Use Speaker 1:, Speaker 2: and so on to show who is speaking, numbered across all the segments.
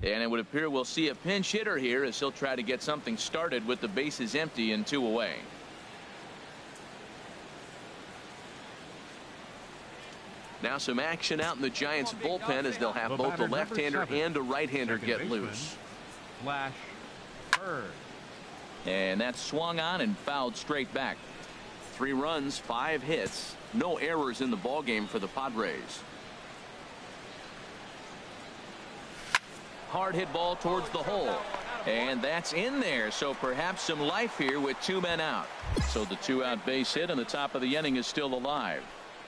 Speaker 1: And it would appear we'll see a pinch hitter here as he'll try to get something started with the bases empty and 2 away. Now some action out in the Giants bullpen as they'll have both a left-hander and a right-hander get loose.
Speaker 2: Flash Bird.
Speaker 1: And that's swung on and fouled straight back. 3 runs, 5 hits, no errors in the ballgame for the Padres. Hard hit ball towards the hole. And that's in there, so perhaps some life here with 2 men out. So the 2-out base hit on the top of the inning is still alive.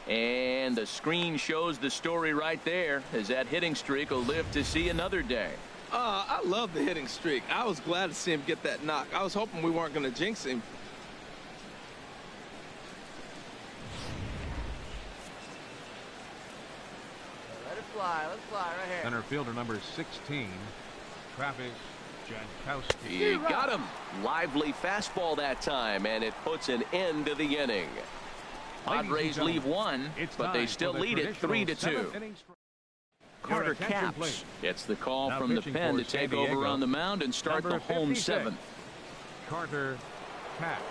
Speaker 1: And the screen shows the story right there as that hitting streak will live to see another day.
Speaker 3: I love the hitting streak. I was glad to see him get that knock. I was hoping we weren't going to jinx him.
Speaker 4: Let it fly. Let's fly right here.
Speaker 2: Center fielder number 16, Travis Jankowski.
Speaker 5: He got him. Lively fastball that time, and it puts an end to the inning.
Speaker 1: Padres leave 1, but they still lead it 3-2. Carter Capps gets the call from the pen to take over on the mound and start the home 7th.
Speaker 2: Carter Capps.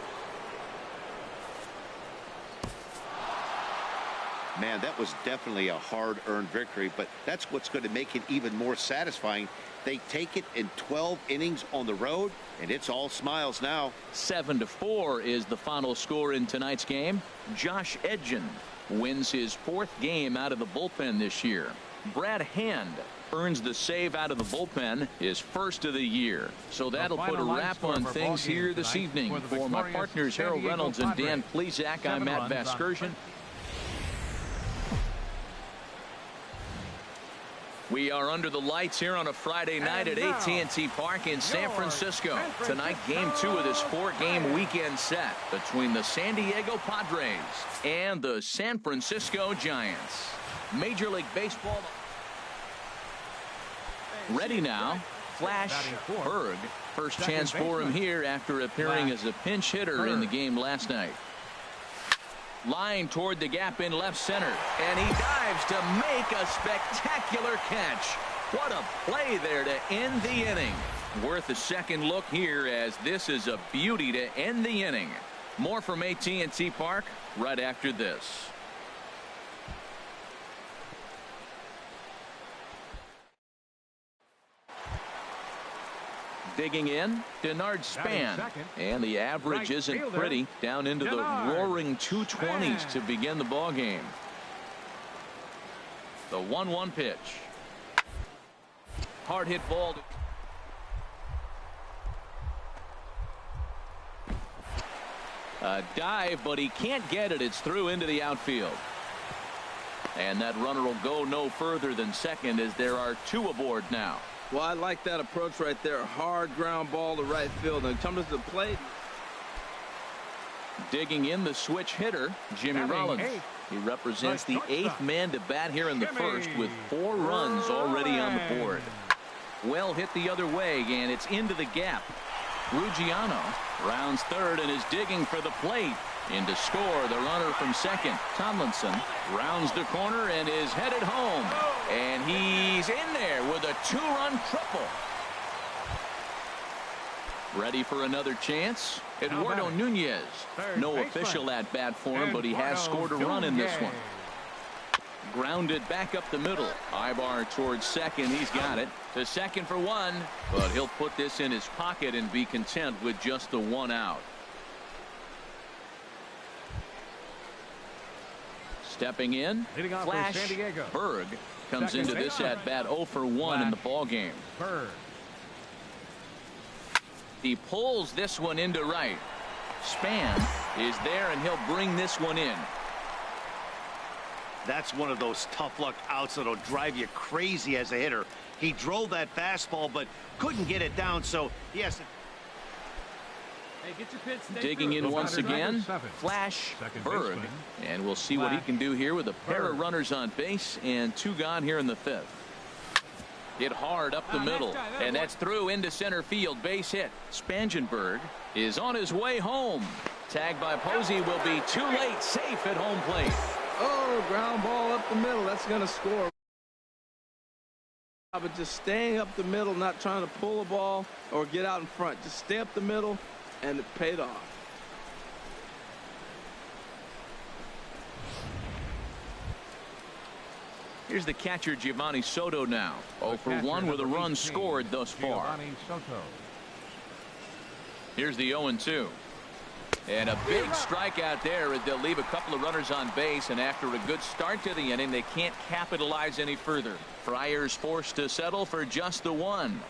Speaker 6: Man, that was definitely a hard-earned victory, but that's what's going to make it even more satisfying. They take it in 12 innings on the road, and it's all smiles now.
Speaker 1: 7-4 is the final score in tonight's game. Josh Edgen wins his 4th game out of the bullpen this year. Brad Hand earns the save out of the bullpen, his 1st of the year. So that'll put a wrap on things here this evening. For my partners Harold Reynolds and Dan Plesac, I'm Matt Vasgersian. We are under the lights here on a Friday night at AT&T Park in San Francisco. Tonight, game 2 of this 4-game weekend set between the San Diego Padres and the San Francisco Giants. Major League Baseball ready now. Flash Berg. First chance for him here after appearing as a pinch hitter in the game last night. Line toward the gap in left center, and he dives to make a spectacular catch. What a play there to end the inning. Worth a second look here as this is a beauty to end the inning. More from AT&T Park right after this. Digging in, Denard Span, and the average isn't pretty, down into the roaring 220s to begin the ball game. The 1-1 pitch. Hard hit ball. A dive, but he can't get it. It's through into the outfield. And that runner will go no further than second as there are 2 aboard now.
Speaker 3: Well, I like that approach right there. Hard ground ball to right field. And comes to the plate.
Speaker 1: Digging in, the switch hitter, Jimmy Rollins. He represents the 8th man to bat here in the 1st with 4 runs already on the board. Well hit the other way, and it's into the gap. Ruggiano rounds 3rd and is digging for the plate. In to score, the runner from 2nd. Tomlinson rounds the corner and is headed home. And he's in there with a 2-run triple. Ready for another chance? Eduardo Nunez. No official at bat for him, but he has scored a run in this one. Grounded back up the middle. Ibar towards 2nd. He's got it. To 2nd for 1, but he'll put this in his pocket and be content with just the 1 out. Stepping in, Flash Berg comes into this at bat 0 for 1 in the ball game. He pulls this one into right. Span is there, and he'll bring this one in.
Speaker 6: That's one of those tough luck outs that'll drive you crazy as a hitter. He drove that fastball but couldn't get it down, so yes.
Speaker 1: Digging in once again, Flash Berg, and we'll see what he can do here with a pair of runners on base and 2 gone here in the 5th. Hit hard up the middle, and that's through into center field. Base hit. Spangenberg is on his way home. Tagged by Posey will be too late. Safe at home plate.
Speaker 3: Oh, ground ball up the middle. That's going to score. But just staying up the middle, not trying to pull a ball or get out in front. Just stay up the middle, and it paid off.
Speaker 1: Here's the catcher, Giovanni Soto, now. 0 for 1 with a run scored thus far. Here's the 0-2. And a big strikeout there as they'll leave a couple of runners on base, and after a good start to the inning, they can't capitalize any further. Friars forced to settle for just the one.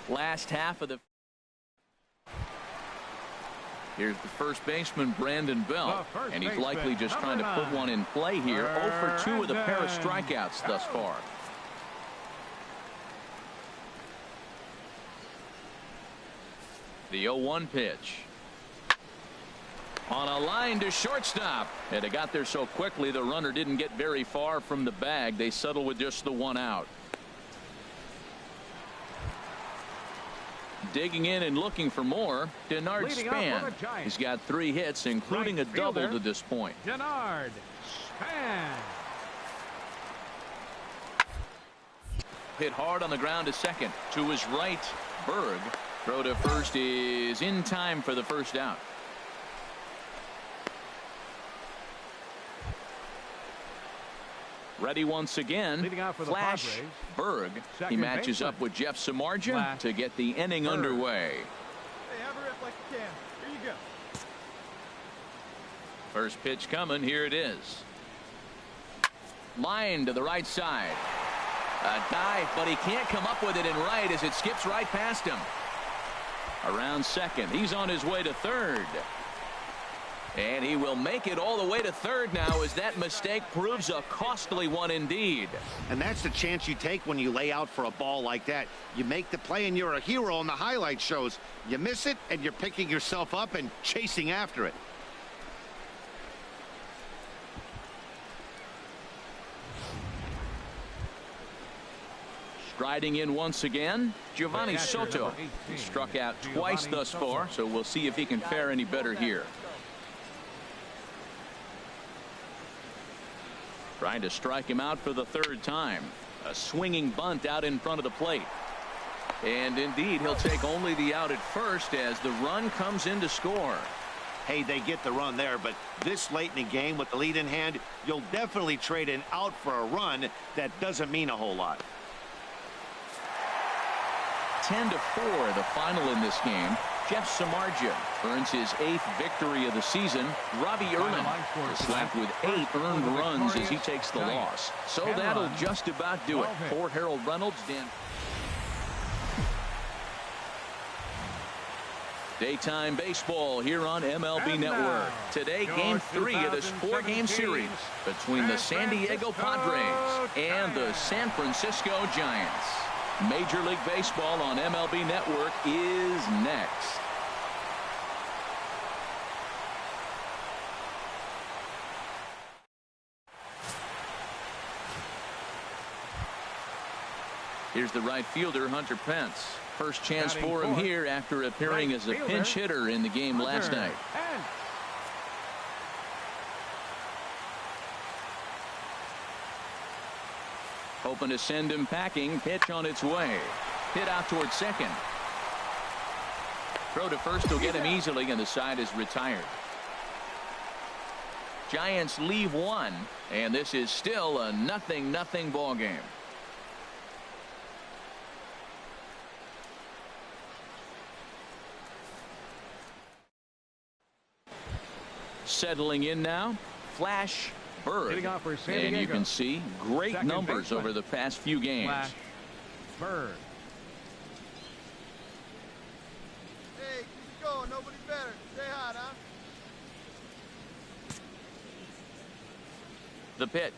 Speaker 1: Last half of the... Here's the first baseman, Brandon Belt, and he's likely just trying to put one in play here. 0 for 2 with a pair of strikeouts thus far. The 0-1 pitch. On a line to shortstop, and it got there so quickly the runner didn't get very far from the bag. They settle with just the one out. Digging in and looking for more, Denard Span. He's got 3 hits, including a double to this point.
Speaker 2: Denard Span.
Speaker 1: Hit hard on the ground to second. To his right, Berg. Throw to first is in time for the first out. Ready once again. Flash Berg. He matches up with Jeff Samardzija to get the inning underway.
Speaker 4: Hey, have a rip like you can. Here you go.
Speaker 1: First pitch coming. Here it is. Line to the right side. A dive, but he can't come up with it in right as it skips right past him. Around second. He's on his way to third. And he will make it all the way to third now as that mistake proves a costly one indeed.
Speaker 6: And that's the chance you take when you lay out for a ball like that. You make the play and you're a hero on the highlight shows. You miss it and you're picking yourself up and chasing after it.
Speaker 1: Striding in once again, Giovanni Soto. He struck out twice thus far, so we'll see if he can fare any better here. Trying to strike him out for the third time. A swinging bunt out in front of the plate. And indeed, he'll take only the out at first as the run comes in to score.
Speaker 6: Hey, they get the run there, but this late in the game with the lead in hand, you'll definitely trade an out for a run. That doesn't mean a whole lot.
Speaker 1: 10-4 the final in this game. Jeff Samardzija earns his 8th victory of the season. Robbie Erlin is slapped with 8 earned runs as he takes the loss. So that'll just about do it. For Harold Reynolds, Dan. Daytime baseball here on MLB Network. Today, Game 3 of this 4-game series between the San Diego Padres and the San Francisco Giants. Major League Baseball on MLB Network is next. Here's the right fielder, Hunter Pence. First chance for him here after appearing as a pinch hitter in the game last night. Hoping to send him packing. Pitch on its way. Hit out towards second. Throw to first will get him easily, and the side is retired. Giants leave one, and this is still a 0-0 ball game. Settling in now, Flash Berg, and you can see great numbers over the past few games.
Speaker 4: Berg. Hey, keep it going. Nobody better. Stay hot, huh?
Speaker 1: The pitch.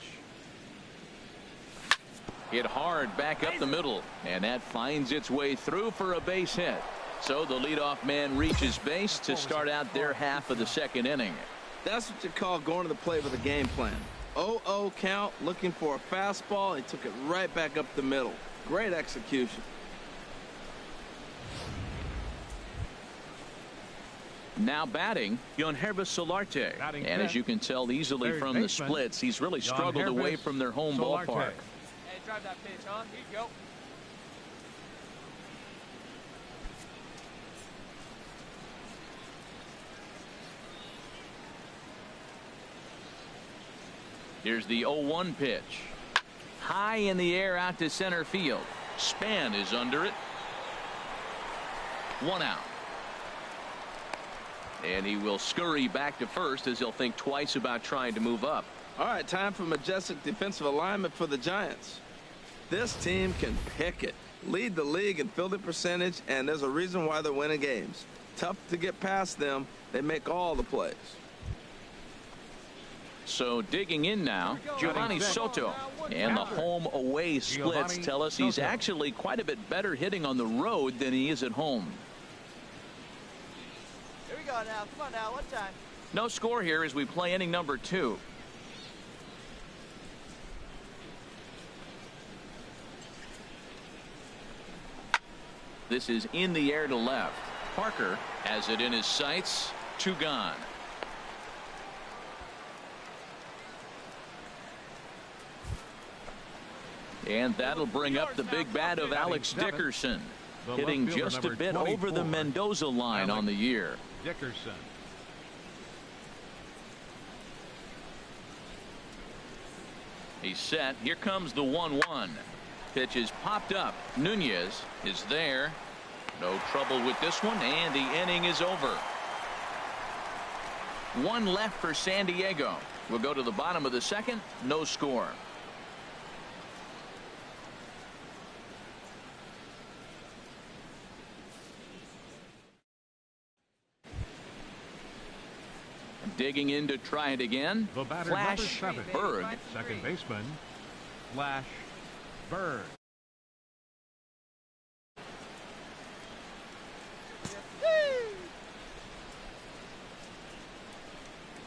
Speaker 1: Hit hard back up the middle, and that finds its way through for a base hit. So the leadoff man reaches base to start out their half of the second inning.
Speaker 3: That's what you call going to the plate with a game plan. 0-0 count, looking for a fastball. He took it right back up the middle. Great execution.
Speaker 1: Now batting, Unrestricted Solarte. And as you can tell easily from the splits, he's really struggled away from their home ballpark.
Speaker 4: Hey, drive that pitch, huh? Here you go.
Speaker 1: Here's the 0-1 pitch. High in the air out to center field. Span is under it. 1 out. And he will scurry back to first as he'll think twice about trying to move up.
Speaker 3: All right, time for majestic defensive alignment for the Giants. This team can pick it. Lead the league in fielding percentage, and there's a reason why they're winning games. Tough to get past them. They make all the plays.
Speaker 1: So digging in now, Giovanni Soto. And the home-away splits tell us he's actually quite a bit better hitting on the road than he is at home.
Speaker 4: Here we go now. Come on now. One time.
Speaker 1: No score here as we play inning number 2. This is in the air to left. Parker has it in his sights. 2 gone. And that'll bring up the big bat of Alex Dickerson, hitting just a bit over the Mendoza line on the year.
Speaker 2: Dickerson.
Speaker 1: He's set. Here comes the 1-1. Pitch is popped up. Nunez is there. No trouble with this one, and the inning is over. 1 left for San Diego. We'll go to the bottom of the 2nd. No score. Digging in to try it again.
Speaker 2: The batter,
Speaker 1: Flash
Speaker 2: number 7,
Speaker 1: Berg.
Speaker 2: second baseman, Flash Berg.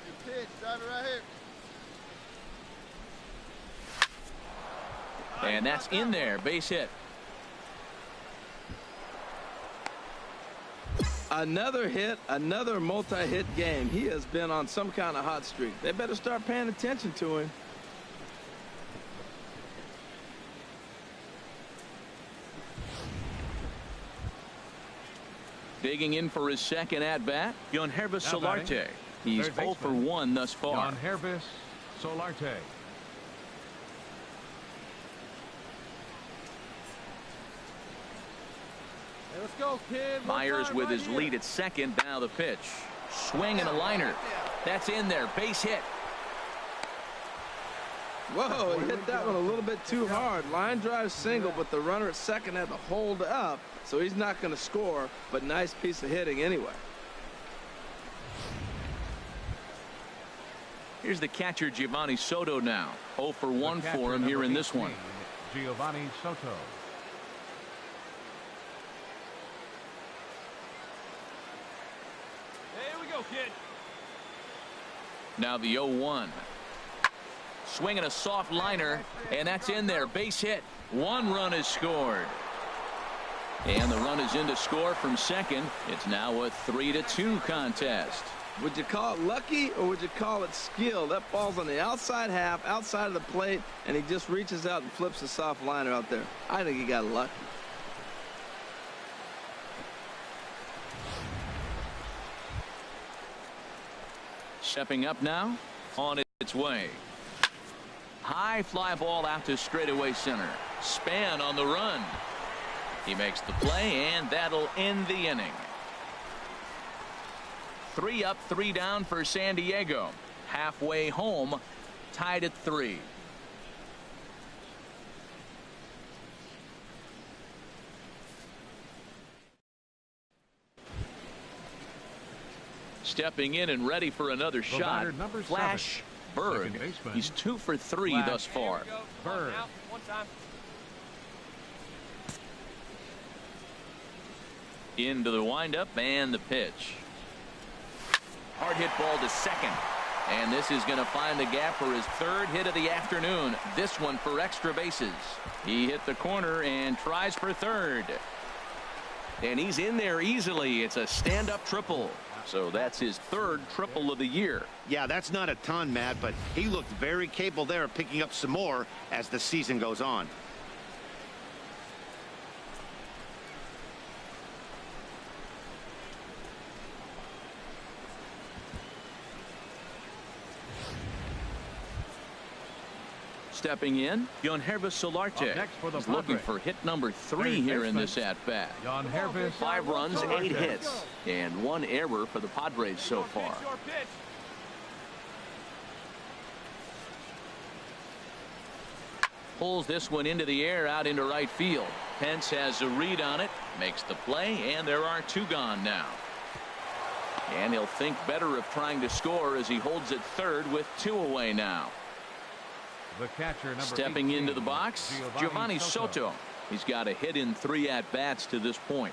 Speaker 4: Good pitch. Drive it right here.
Speaker 1: And that's in there. Base hit.
Speaker 3: Another hit, another multi-hit game. He has been on some kind of hot streak. They better start paying attention to him.
Speaker 1: Digging in for his 2nd at-bat, Unrestricted Solarte. He's 0 for 1 thus far.
Speaker 2: Unrestricted Solarte.
Speaker 4: Hey, let's go, kid.
Speaker 1: Myers with his lead at 2nd. Now the pitch. Swing and a liner. That's in there. Base hit.
Speaker 3: Whoa, he hit that one a little bit too hard. Line drive single, but the runner at 2nd had to hold up, so he's not going to score, but nice piece of hitting anyway.
Speaker 1: Here's the catcher, Giovanni Soto now. 0 for 1 for him here in this one.
Speaker 2: Giovanni Soto.
Speaker 4: Here we go, kid.
Speaker 1: Now the 0-1. Swinging a soft liner, and that's in there. Base hit. 1 run is scored. And the run is in to score from 2nd. It's now a 3-2 contest.
Speaker 3: Would you call it lucky or would you call it skill? That ball's on the outside half, outside of the plate, and he just reaches out and flips a soft liner out there. I think he got lucky.
Speaker 1: Stepping up now, on its way. High fly ball out to straightaway center. Span on the run. He makes the play, and that'll end the inning. 3 up, 3 down for San Diego. Halfway home, tied at 3. Stepping in and ready for another shot. Flash Berg. He's 2 for 3 thus far.
Speaker 2: Berg.
Speaker 1: Into the windup and the pitch. Hard hit ball to 2nd. And this is going to find the gap for his 3rd hit of the afternoon. This one for extra bases. He hit the corner and tries for 3rd. And he's in there easily. It's a stand-up triple. So that's his 3rd triple of the year.
Speaker 6: Yeah, that's not a ton, Matt, but he looked very capable there of picking up some more as the season goes on.
Speaker 1: Stepping in, Unrestricted Chat. He's looking for hit number 3 here in this at-bat.
Speaker 5: 5 runs, 8 hits, and 1 error for the Padres so far.
Speaker 1: Pulls this one into the air out into right field. Pence has a read on it, makes the play, and there are 2 gone now. And he'll think better of trying to score as he holds it third with 2 away now.
Speaker 2: The catcher, number
Speaker 1: Stepping
Speaker 2: 18,
Speaker 1: into the box, Giovanni Soto. He's got a hit in 3 at-bats to this point.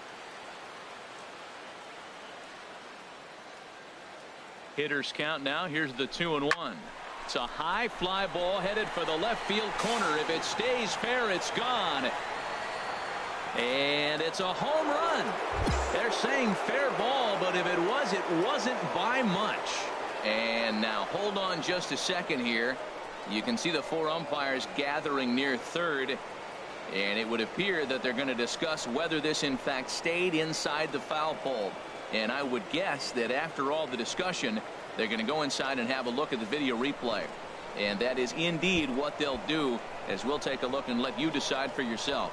Speaker 1: Hitters count now. Here's the 2-1. It's a high fly ball headed for the left field corner. If it stays fair, it's gone. And it's a home run. They're saying fair ball, but if it was, it wasn't by much. And now hold on just a second here. You can see the 4 umpires gathering near third, and it would appear that they're going to discuss whether this in fact stayed inside the foul pole. And I would guess that after all the discussion, they're going to go inside and have a look at the video replay. And that is indeed what they'll do, as we'll take a look and let you decide for yourself.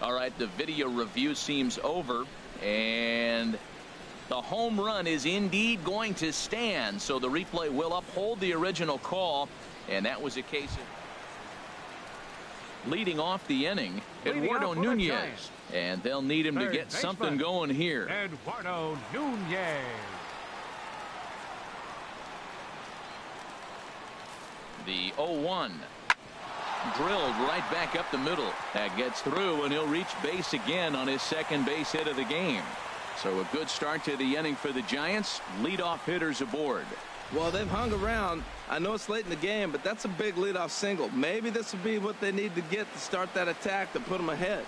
Speaker 1: All right, the video review seems over, and the home run is indeed going to stand. So the replay will uphold the original call, and that was a case of leading off the inning, Eduardo Nunez, and they'll need him to get something going here.
Speaker 2: Eduardo Nunez.
Speaker 1: The 0-1. Drilled right back up the middle. That gets through, and he'll reach base again on his second base hit of the game. So a good start to the inning for the Giants. Leadoff hitters aboard.
Speaker 3: Well, they've hung around. I know it's late in the game, but that's a big leadoff single. Maybe this will be what they need to get to start that attack to put them ahead.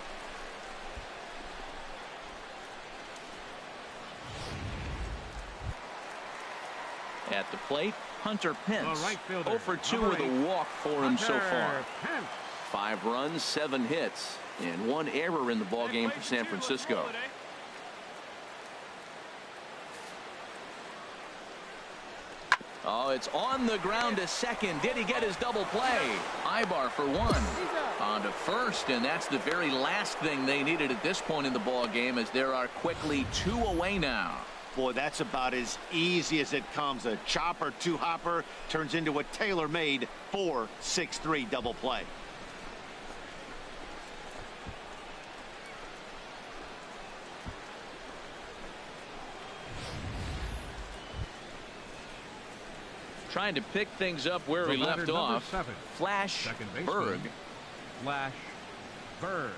Speaker 1: At the plate, Hunter Pence.
Speaker 2: Right
Speaker 1: 0 for 2 with a walk for him so far. 5 runs, 7 hits, and 1 error in the ballgame for San Francisco. Oh, it's on the ground to second. Did he get his double play? Ibar for 1. On to first, and that's the very last thing they needed at this point in the ball game, as there are quickly 2 away now.
Speaker 6: Boy, that's about as easy as it comes. A chopper 2-hopper turns into a tailor-made 4-6-3 double play.
Speaker 1: Trying to pick things up where he left off.
Speaker 2: 7.
Speaker 1: Flash Berg.
Speaker 2: Flash Berg.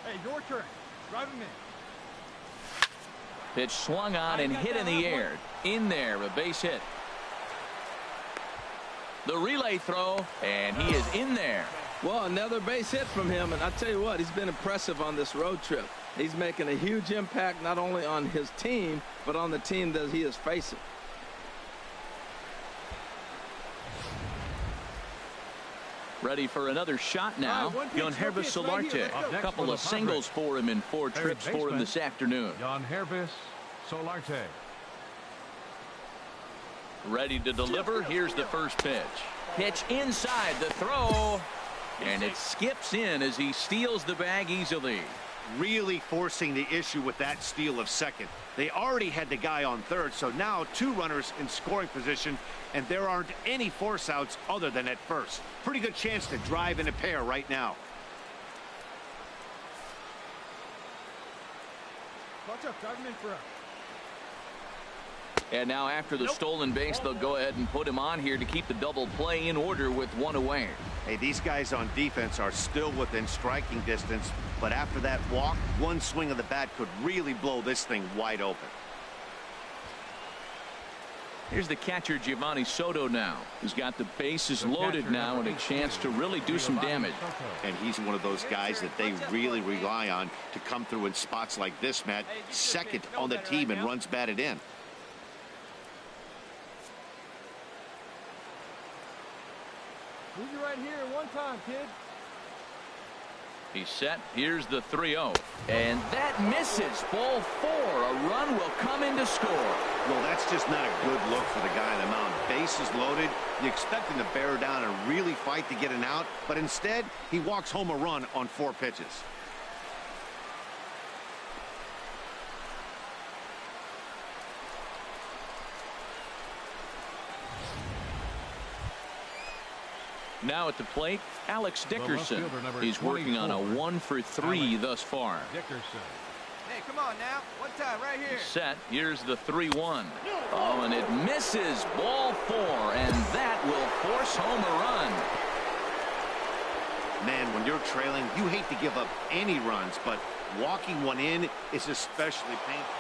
Speaker 4: Hey, your turn. Drive him in.
Speaker 1: Pitch swung on and hit in the air. In there, a base hit. The relay throw, and he is in there.
Speaker 3: Well, another base hit from him, and I tell you what, he's been impressive on this road trip. He's making a huge impact not only on his team, but on the team that he is facing.
Speaker 1: Ready for another shot now. Unrestricted Chat. A couple of singles for him in 4 trips for him this afternoon.
Speaker 2: Unrestricted Chat.
Speaker 1: Ready to deliver. Here's the first pitch. Pitch inside the throw, and it skips in as he steals the bag easily.
Speaker 6: Really forcing the issue with that steal of second. They already had the guy on third, so now 2 runners in scoring position, and there aren't any force outs other than at first. Pretty good chance to drive in a pair right now.
Speaker 4: Watch up, drive him in for a.
Speaker 1: And now after the stolen base, they'll go ahead and put him on here to keep the double play in order with 1 away.
Speaker 6: Hey, these guys on defense are still within striking distance, but after that walk, 1 swing of the bat could really blow this thing wide open.
Speaker 1: Here's the catcher, Giovanni Soto, now. He's got the bases loaded now and a chance to really do some damage.
Speaker 6: And he's one of those guys that they really rely on to come through in spots like this, Matt. Second on the team and runs batted in.
Speaker 4: Move you right here one time, kid.
Speaker 1: He's set. Here's the 3-0. And that misses. Ball 4. A run will come in to score.
Speaker 6: Well, that's just not a good look for the guy on the mound. Bases loaded. You expect him to bear down and really fight to get an out. But instead, he walks home a run on 4 pitches.
Speaker 1: Now at the plate, Alex Dickerson. He's working on a 1-for-3 thus far.
Speaker 2: Dickerson.
Speaker 4: Hey, come on now. One time right here.
Speaker 1: Set. Here's the 3-1. Oh, and it misses. Ball 4, and that will force home a run.
Speaker 6: Man, when you're trailing, you hate to give up any runs, but walking one in is especially painful.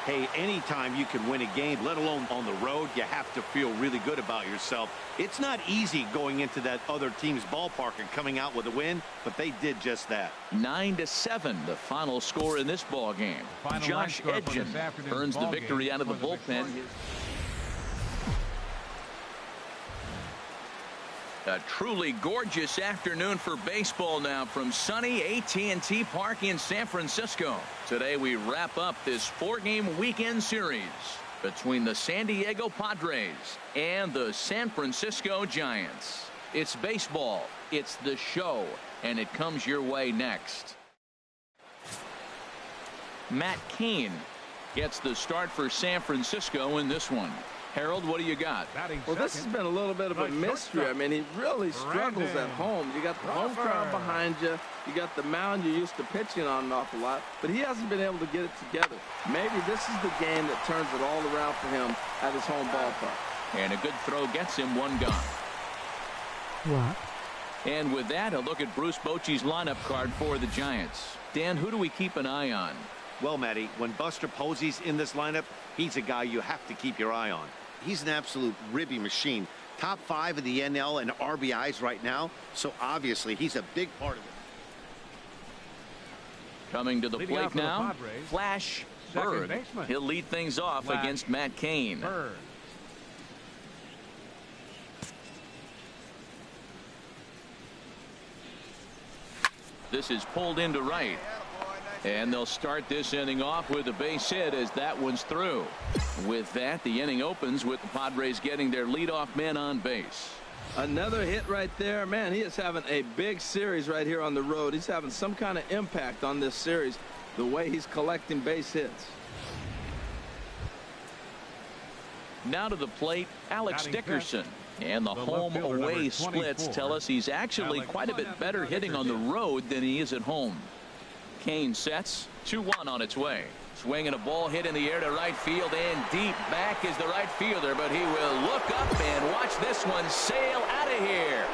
Speaker 6: Hey, anytime you can win a game, let alone on the road, you have to feel really good about yourself. It's not easy going into that other team's ballpark and coming out with a win, but they did just that.
Speaker 1: 9-7, the final score in this ball game. Josh Edgen earns the victory out of the bullpen. A truly gorgeous afternoon for baseball now from sunny AT&T Park in San Francisco. Today we wrap up this 4-game weekend series between the San Diego Padres and the San Francisco Giants. It's baseball, it's the show, and it comes your way next. Matt Cain gets the start for San Francisco in this one. Harold, what do you got?
Speaker 3: Well, this has been a little bit of a mystery. I mean, he really struggles at home. You got the home crowd behind you. You got the mound you're used to pitching on an awful lot. But he hasn't been able to get it together. Maybe this is the game that turns it all around for him at his home ballpark.
Speaker 1: And a good throw gets him one gone.
Speaker 7: What?
Speaker 1: And with that, a look at Bruce Bochy's lineup card for the Giants. Dan, who do we keep an eye on?
Speaker 6: Well, Matty, when Buster Posey's in this lineup, he's a guy you have to keep your eye on. He's an absolute ribby machine. Top 5 in the NL and RBIs right now, so obviously he's a big part of it.
Speaker 1: Coming to the plate now, Flash Bird. He'll lead things off against Matt Cain. This is pulled into right. And they'll start this inning off with a base hit as that one's through. With that, the inning opens with the Padres getting their leadoff man on base.
Speaker 3: Another hit right there. Man, he is having a big series right here on the road. He's having some kind of impact on this series, the way he's collecting base hits.
Speaker 1: Now to the plate, Alex Dickerson. And the home-away splits tell us he's actually quite a bit better hitting on the road than he is at home. Cain sets. 2-1 on its way. Swinging a ball hit in the air to right field, and deep back is the right fielder, but he will look up and watch this one sail out of here.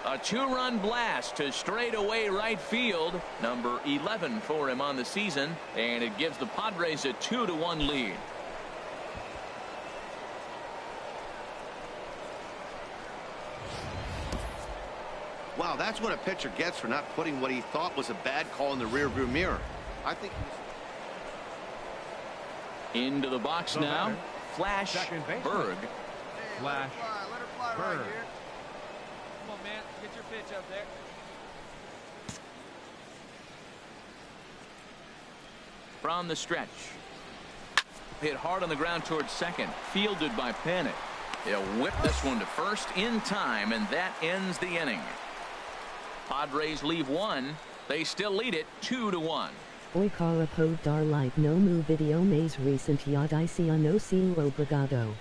Speaker 1: A 2-run blast to straightaway right field. Number 11 for him on the season, and it gives the Padres a 2-1 lead.
Speaker 6: Wow, that's what a pitcher gets for not putting what he thought was a bad call in the rearview mirror. I think
Speaker 1: into the box now. Flash Berg.
Speaker 2: Flash
Speaker 4: Let her fly
Speaker 2: Bird.
Speaker 4: right here. Come on, man. Get your pitch up there.
Speaker 1: From the stretch. Hit hard on the ground towards second. Fielded by Panic. He'll whip this one to first in time, and that ends the inning. Padres leave one. They still lead it 2-1.
Speaker 7: Oi cara po dar like no mu video mais recent yad no seu obrigado.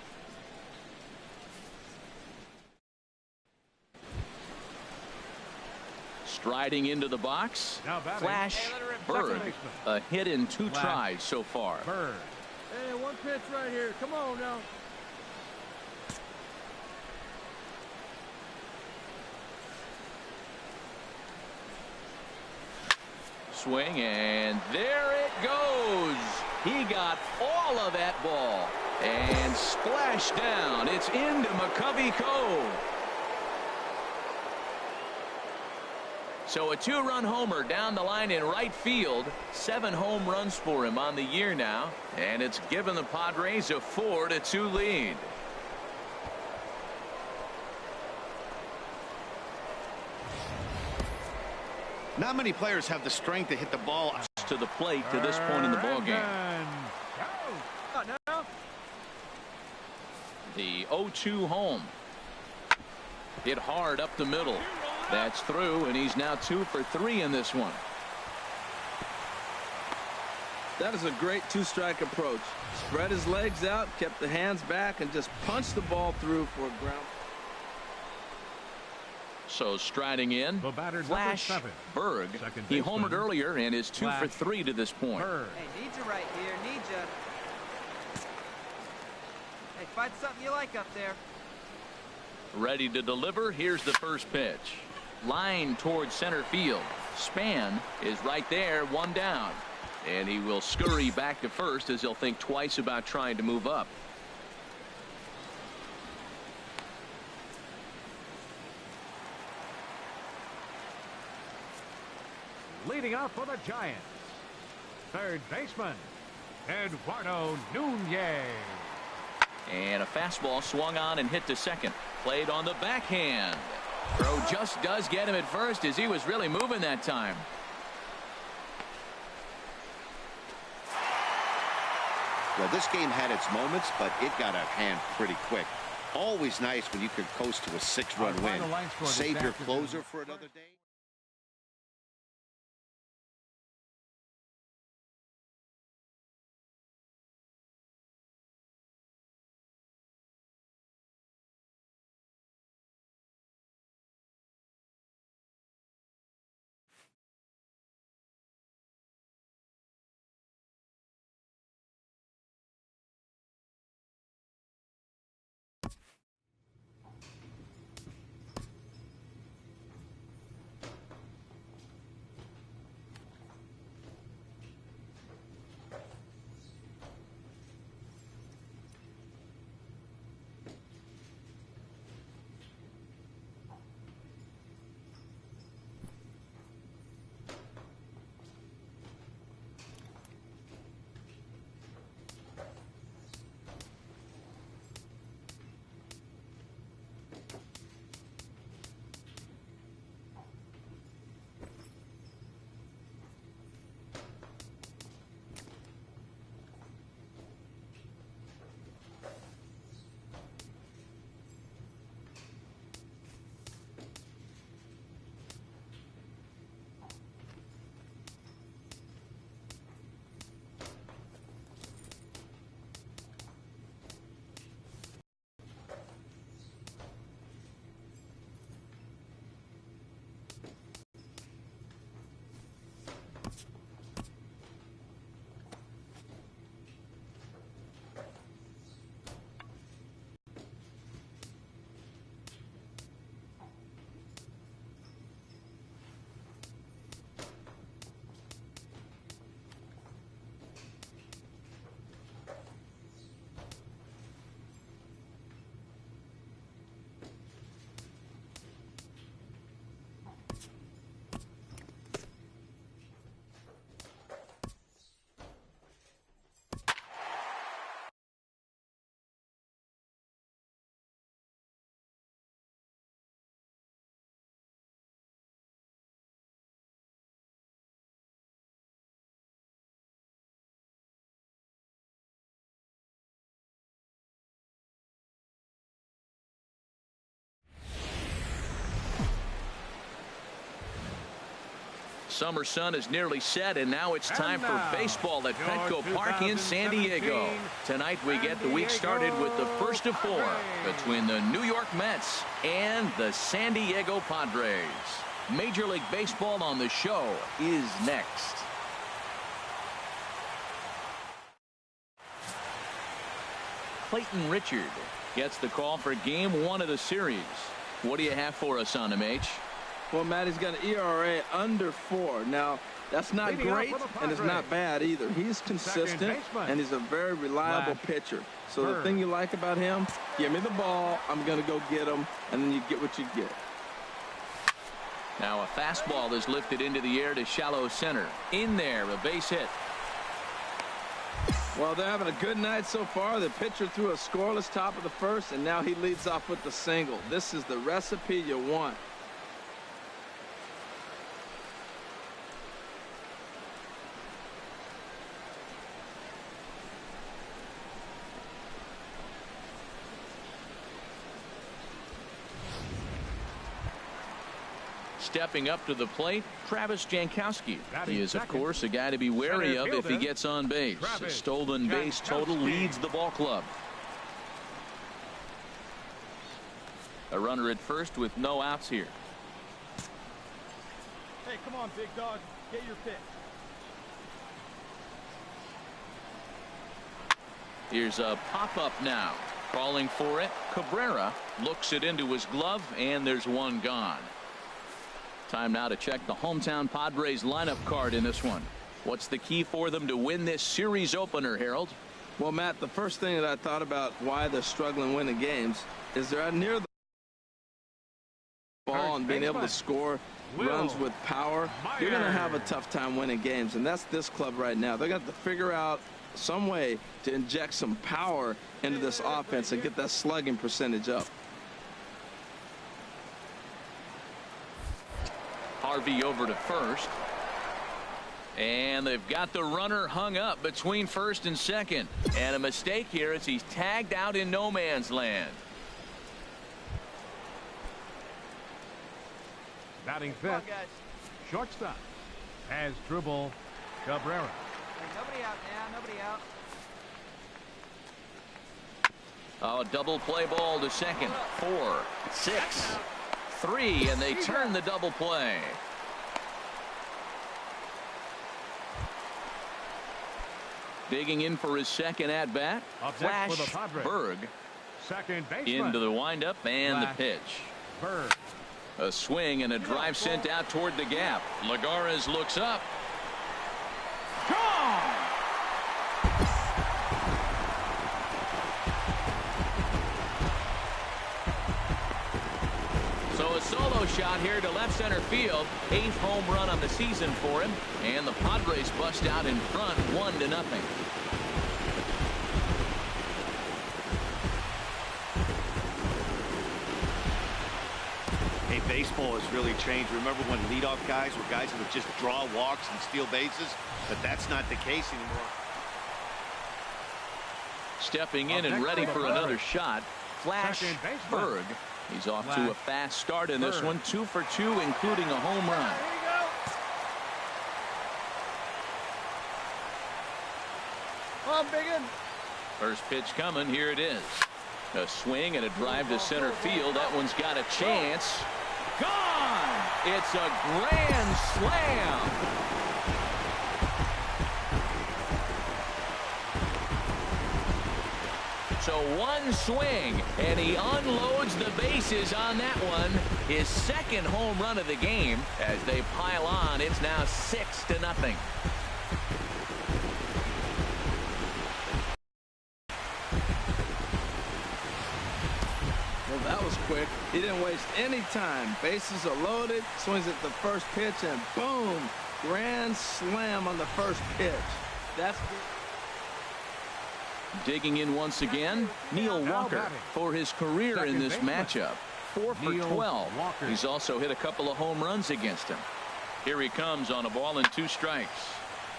Speaker 1: Striding into the box.
Speaker 2: Now batting.
Speaker 1: Flash Bird. A hit in 2 tries so far.
Speaker 2: Bird.
Speaker 4: Hey, one pitch right here. Come on now.
Speaker 1: Upswing, and there it goes. He got all of that ball and splashed down. It's into McCovey Cove. So a 2-run homer down the line in right field. 7 home runs for him on the year now, and it's given the Padres a 4-2 lead.
Speaker 6: Not many players have the strength to hit the ball
Speaker 1: To the plate to this point in the ball game. The 0-2 home. Hit hard up the middle. That's through, and he's now 2 for 3 in this one.
Speaker 3: That is a great 2-strike approach. Spread his legs out, kept the hands back, and just punched the ball through for a ground.
Speaker 1: So striding in,
Speaker 2: The batter,
Speaker 1: Flash
Speaker 2: 7.
Speaker 1: Berg.
Speaker 2: Second
Speaker 1: He
Speaker 2: baseman,
Speaker 1: homered earlier and is 2 for
Speaker 2: Flash
Speaker 1: 3 to this point.
Speaker 2: Berg.
Speaker 4: Hey, need you right here. Need you. Hey, find something you like up there.
Speaker 1: Ready to deliver. Here's the first pitch. Line towards center field. Span is right there, 1 down. And he will scurry back to first as he'll think twice about trying to move up.
Speaker 2: Leading off for the Giants, third baseman, Eduardo Nunez.
Speaker 1: And a fastball swung on and hit to second. Played on the backhand. Throw just does get him at first as he was really moving that time.
Speaker 6: Well, this game had its moments, but it got out of hand pretty quick. Always nice when you could coast to a 6-run
Speaker 2: Our
Speaker 6: win.
Speaker 2: final line score this
Speaker 6: Save your
Speaker 2: afternoon.
Speaker 6: closer for another day.
Speaker 1: Summer sun is nearly set, and now it's time for baseball at Petco Park in San Diego. Tonight we get the week started with the first of 4 between the New York Mets and the San Diego Padres. Major League Baseball on the show is next. Clayton Richard gets the call for game 1 of the series. What do you have for us on him, H?
Speaker 3: Well, Matt, he's got an ERA under 4. Now, that's not great, and it's not bad either. He's consistent, and he's a very reliable pitcher. So the thing you like about him, give me the ball, I'm going to go get him, and then you get what you get.
Speaker 1: Now a fastball is lifted into the air to shallow center. In there, a base hit.
Speaker 3: Well, they're having a good night so far. The pitcher threw a scoreless top of the first, and now he leads off with the single. This is the recipe you want.
Speaker 1: Stepping up to the plate, Travis Jankowski. He is, of course, a guy to be wary of if he gets on base. His stolen base total leads the ball club. A runner at first with no outs here.
Speaker 4: Hey, come on, big dog. Get your pitch.
Speaker 1: Here's a pop-up now. Calling for it. Cabrera looks it into his glove, and there's one gone. Time now to check the hometown Padres lineup card in this one. What's the key for them to win this series opener, Harold?
Speaker 3: Well, Matt, the first thing that I thought about why they're struggling winning games is they're near the ball and being able to score runs with power. You're going to have a tough time winning games, and that's this club right now. They're going to have to figure out some way to inject some power into this offense and get that slugging percentage up.
Speaker 1: Harvey over to first. And they've got the runner hung up between first and second. And a mistake here as he's tagged out in no man's land.
Speaker 2: Batting fifth, shortstop, has dribble Cabrera.
Speaker 4: Nobody out now, nobody out.
Speaker 1: Oh, double play ball to second. 4, 6, 3, and they turn the double play. Digging in for his second at bat. Flash Berg into the windup and the pitch.
Speaker 2: Berg.
Speaker 1: A swing and a drive sent out toward the gap. Lagares looks up. Gone! So a solo shot here to left center field. 8th home run on the season for him. And the Padres bust out in front 1-0.
Speaker 6: Hey, baseball has really changed. Remember when leadoff guys were guys that would just draw walks and steal bases? But that's not the case anymore.
Speaker 1: Stepping in and ready for another shot. Flash Berg. He's off to a fast start in this one. 2 for 2, including a home run.
Speaker 4: Come on, biggin.
Speaker 1: First pitch coming. Here it is. A swing and a drive to center field. That one's got a chance. Gone! It's a grand slam. So one swing, and he unloads the bases on that one. His second home run of the game. As they pile on, it's now 6-0.
Speaker 3: Well, that was quick. He didn't waste any time. Bases are loaded, swings at the first pitch, and boom, grand slam on the first pitch. That's
Speaker 1: digging in once again, Neil Walker for his career in this matchup. 4 for 12. He's also hit a couple of home runs against him. Here he comes on a ball and 2 strikes.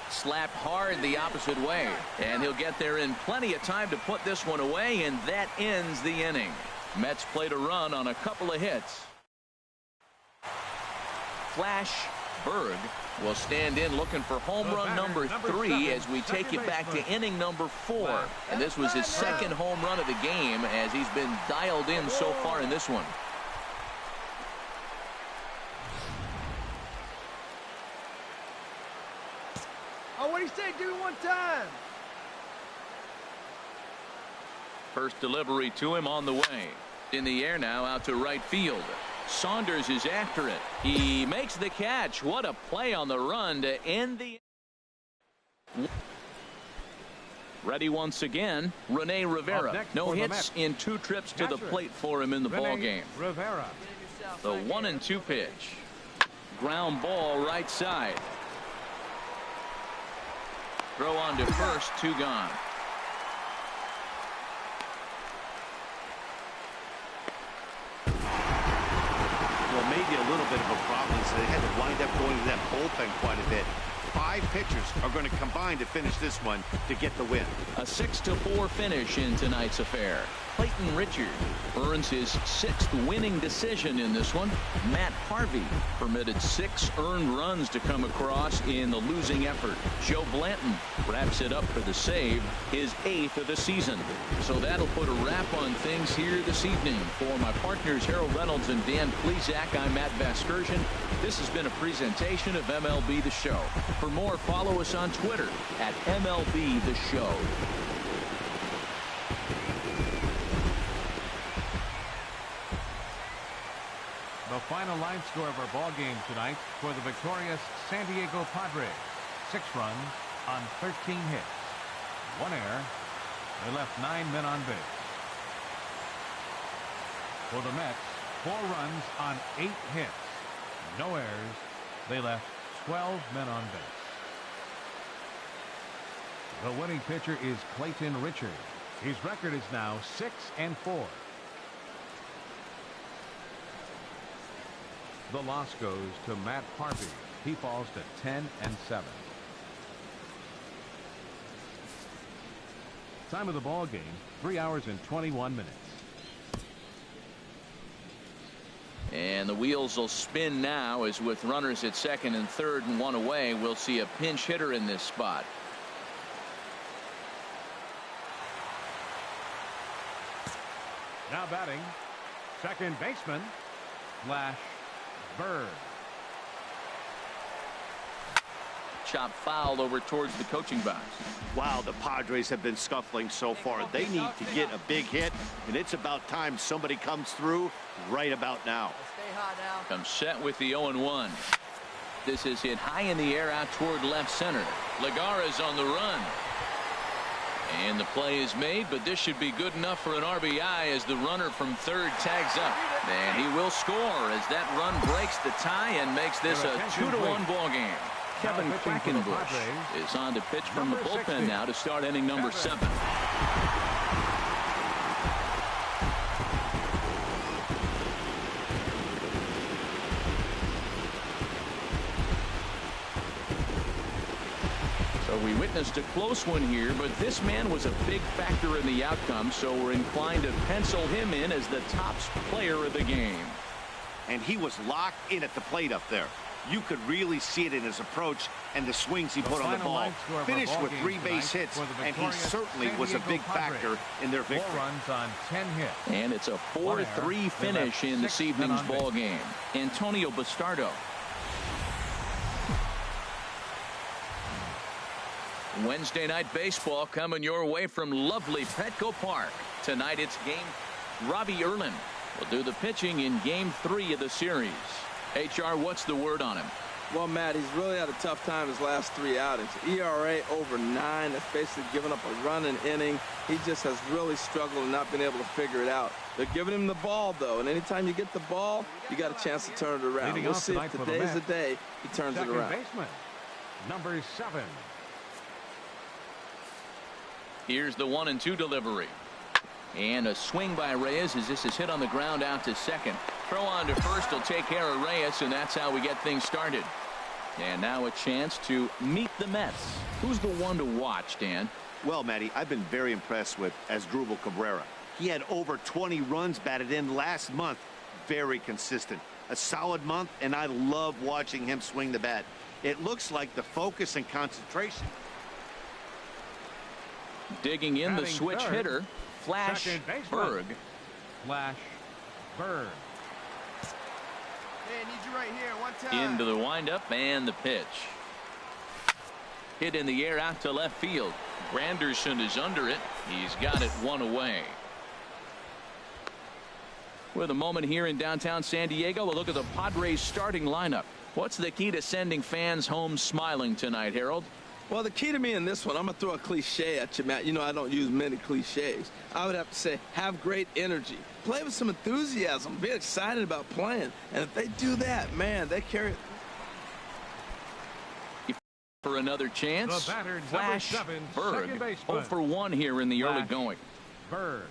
Speaker 1: Slapped hard the opposite way, and he'll get there in plenty of time to put this one away, and that ends the inning. Mets played a run on a couple of hits. Flash Berg will stand in looking for home run number 3 as we take it back to inning number 4. And this was his second home run of the game as he's been dialed in so far in this one.
Speaker 4: Oh, what do you say? Do it one time.
Speaker 1: First delivery to him on the way. In the air now out to right field. Saunders is after it. He makes the catch. What a play on the run to end the. Ready once again, Rene Rivera. No hits in 2 trips to the plate for him in the ball game.
Speaker 2: Rivera.
Speaker 1: The 1-2 pitch. Ground ball right side. Throw on to first, 2 gone.
Speaker 6: Well, maybe a little bit of a problem is they had to wind up going to that bullpen quite a bit. 5 pitchers are going to combine to finish this one to get the win.
Speaker 1: A 6-4 finish in tonight's affair. Clayton Richard earns his 6th winning decision in this one. Matt Harvey permitted 6 earned runs to come across in the losing effort. Joe Blanton wraps it up for the save, his 8th of the season. So that'll put a wrap on things here this evening. For my partners Harold Reynolds and Dan Plesac, I'm Matt Vasgersian. This has been a presentation of MLB The Show. For more, follow us on Twitter at MLB The Show.
Speaker 2: The final line score of our ball game tonight for the victorious San Diego Padres. 6 runs on 13 hits. 1 error. They left 9 men on base. For the Mets, 4 runs on 8 hits. No errors. They left 12 men on base. The winning pitcher is Clayton Richard. His record is now 6-4. The loss goes to Matt Harvey. He falls to 10-7. Time of the ball game, 3 hours and 21 minutes.
Speaker 1: And the wheels will spin now, as with runners at second and third and 1 away, we'll see a pinch hitter in this spot.
Speaker 2: Now batting, second baseman, Flash Bird.
Speaker 1: Chop foul over towards the coaching box.
Speaker 6: Wow, the Padres have been scuffling so far. They need to get a big hit, and it's about time somebody comes through right about now.
Speaker 4: Stay hot now.
Speaker 1: Comes set with the 0-1. This is hit high in the air out toward left center. Legara's on the run. And the play is made, but this should be good enough for an RBI as the runner from third tags up. And he will score as that run breaks the tie and makes this a 2-1 ball game. Kevin Quackenbush is on to pitch from the bullpen now to start inning number 7. So we witnessed a close one here, but this man was a big factor in the outcome, so we're inclined to pencil him in as the top player of the game.
Speaker 6: And he was locked in at the plate up there. You could really see it in his approach and the swings he put on the ball. Finished with 3 base hits, and he certainly was a big factor in their victory.
Speaker 2: 4 runs on 10 hits.
Speaker 1: And it's a 4-3 finish in this evening's ball game. Antonio Bastardo. Wednesday night baseball coming your way from lovely Petco Park. Tonight it's game. Robbie Erlin will do the pitching in game 3 of the series. HR, what's the word on him?
Speaker 3: Well, Matt, he's really had a tough time his last 3 outings. ERA over 9. That's basically giving up a run an inning. He just has really struggled and not been able to figure it out. They're giving him the ball, though, and anytime you get the ball, you got a chance to turn it around. We'll see if today's the day he turns it around.
Speaker 2: Baseman, number 7.
Speaker 1: Here's the 1-2 delivery. And a swing by Reyes as this is hit on the ground out to second. Throw on to first will take care of Reyes, and that's how we get things started. And now a chance to meet the Mets. Who's the one to watch, Dan?
Speaker 6: Well, Matty, I've been very impressed with Asdrubal Cabrera. He had over 20 runs batted in last month. Very consistent. A solid month, and I love watching him swing the bat. It looks like the focus and concentration.
Speaker 1: Digging in the switch hitter, Flash Berg.
Speaker 2: Flash Berg.
Speaker 4: Hey, I need you right here. One time.
Speaker 1: Into the windup and the pitch. Hit in the air out to left field. Granderson is under it. He's got it 1 away. With a moment here in downtown San Diego, we'll look at the Padres starting lineup. What's the key to sending fans home smiling tonight, Harold?
Speaker 3: Well, the key to me in this one, I'm going to throw a cliche at you, Matt. You know I don't use many cliches. I would have to say have great energy. Play with some enthusiasm. Be excited about playing. And if they do that, man, they carry it.
Speaker 1: For another chance,
Speaker 2: The batter,
Speaker 1: Flash
Speaker 2: number 7,
Speaker 1: Berg,
Speaker 2: second baseman.
Speaker 1: 0 for 1 here in the early
Speaker 2: Flash
Speaker 1: going.
Speaker 2: Berg.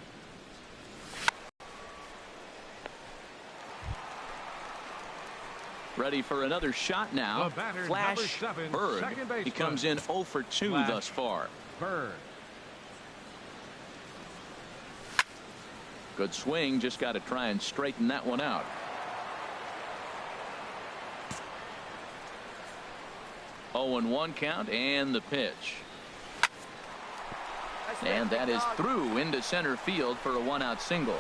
Speaker 1: Ready for another shot now.
Speaker 2: The batter,
Speaker 1: Flash
Speaker 2: number 7,
Speaker 1: Berg.
Speaker 2: second baseman.
Speaker 1: He comes in 0 for 2
Speaker 2: Flash
Speaker 1: thus far.
Speaker 2: Berg.
Speaker 1: Good swing, just got to try and straighten that one out. Oh, and 1 count, and the pitch. And that is through into center field for a 1-out single.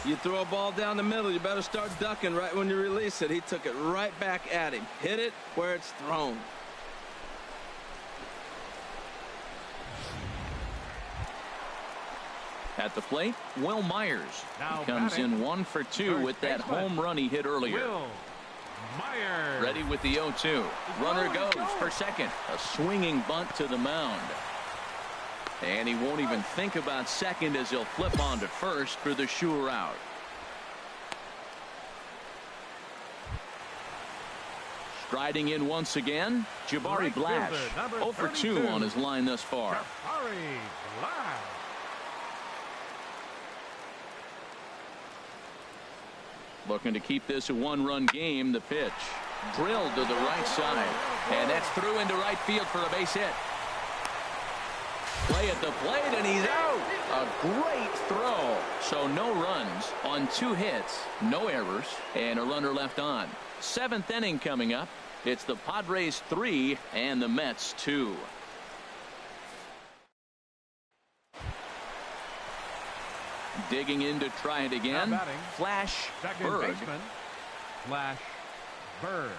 Speaker 3: You throw a ball down the middle, you better start ducking right when you release it. He took it right back at him. Hit it where it's thrown.
Speaker 1: At the plate, Will Myers.
Speaker 2: Now
Speaker 1: He comes
Speaker 2: batting,
Speaker 1: in 1 for 2
Speaker 2: third
Speaker 1: with that
Speaker 2: baseman,
Speaker 1: home run he hit earlier.
Speaker 2: Will Myers.
Speaker 1: Ready with the 0-2. Runner goes for second. A swinging bunt to the mound. And he won't even think about second as he'll flip on to first for the sure out. Striding in once again, Jabari
Speaker 2: Right
Speaker 1: Blash.
Speaker 2: fielder, number
Speaker 1: 0 for 2
Speaker 2: 32.
Speaker 1: on his line thus far.
Speaker 2: Jabari Blash.
Speaker 1: Looking to keep this a 1-run game. The pitch drilled to the right side, and that's through into right field for a base hit. Play at the plate, and he's out. A great throw. So no runs on 2 hits, no errors, and a runner left on. 7th inning coming up. It's the Padres 3 and the Mets 2. Digging in to try it again.
Speaker 2: Now batting,
Speaker 1: Flash
Speaker 2: second
Speaker 1: Berg.
Speaker 2: baseman, Flash Berg.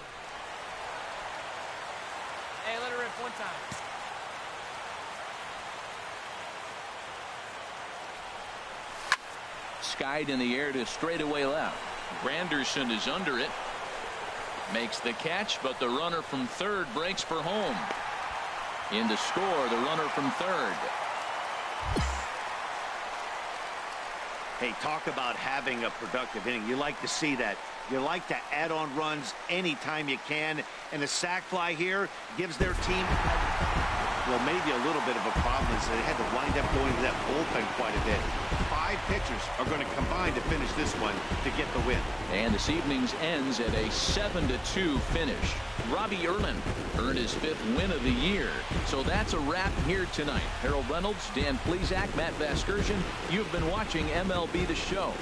Speaker 8: Hey, let her rip one time.
Speaker 1: Skied in the air to straightaway left. Granderson is under it. Makes the catch, but the runner from third breaks for home. In to score, the runner from third.
Speaker 6: Hey, talk about having a productive inning. You like to see that. You like to add on runs anytime you can. And a sac fly here gives their team, well, maybe a little bit of a problem is they had to wind up going to that bullpen quite a bit. 5 pitchers are going to combine to finish this one to get the win.
Speaker 1: And this evening's ends at a 7-2 finish. Robbie Erlin earned his 5th win of the year. So that's a wrap here tonight. Harold Reynolds, Dan Plesac, Matt Vasgersian. You've been watching MLB The Show.